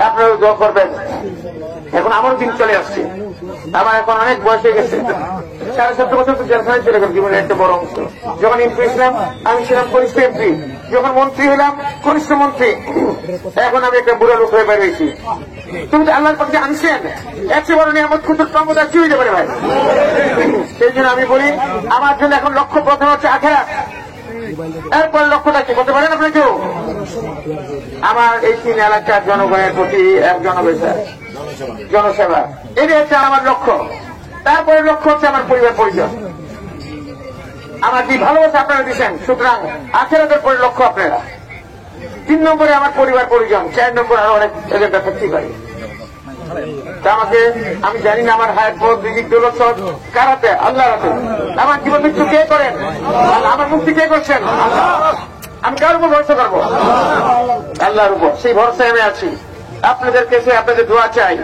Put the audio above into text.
আপনারা দোয়া করবেন। এখন আমারও দিন চলে আসছে, আমার এখন অনেক বয়স হয়ে গেছে। 7.5 বছর তো জেলখানায় চলে গেল জীবনের একটা বড় অংশ। যখন এমপি ছিলাম আমি ছিলাম কনিষ্ঠ এমপি, যখন মন্ত্রী হলাম কনিষ্ঠ মন্ত্রী, এখন আমি একটা বুড়া লোক হয়ে বেরিয়েছি। তুমি তো আল্লাহর পক্ষে আনছেন, এর চেয়ে বড় নিয়ামত খুঁজুর ক্ষমতা কি হইতে পারে ভাই? সেই জন্য আমি বলি আমার জন্য এখন লক্ষ্য প্রথম হচ্ছে আখিরাত, এরপরে লক্ষ্যটা কি করতে পারেন আপনি কেউ? আমার এই 3 এলাকার জনগণের প্রতি এক জনসেবা, এটাই হচ্ছে আমার লক্ষ্য। তারপরে লক্ষ্য হচ্ছে আমার পরিবার পরিজন। আমার যে ভালোবাসা আপনারা দিচ্ছেন, সুতরাং আখিরাতের পরে লক্ষ্য আপনারা। 3 নম্বরে আমার পরিবার পরিজন, 4 নম্বরে আরো অনেক এজেন্ডা থাকতে পারে। আমাকে আমি জানি না আমার হায়াত পথ রিজিক দৌলত সব কারাতে আল্লাহর হাতে। আমার জীবন মৃত্যু কে করেন? আমার মুক্তি কে করছেন? আমি কার উপর ভরসা করবো? আল্লাহর উপর। সেই ভরসায় আমি আছি। আপনাদের কাছে আপনাদের দোয়া চাই।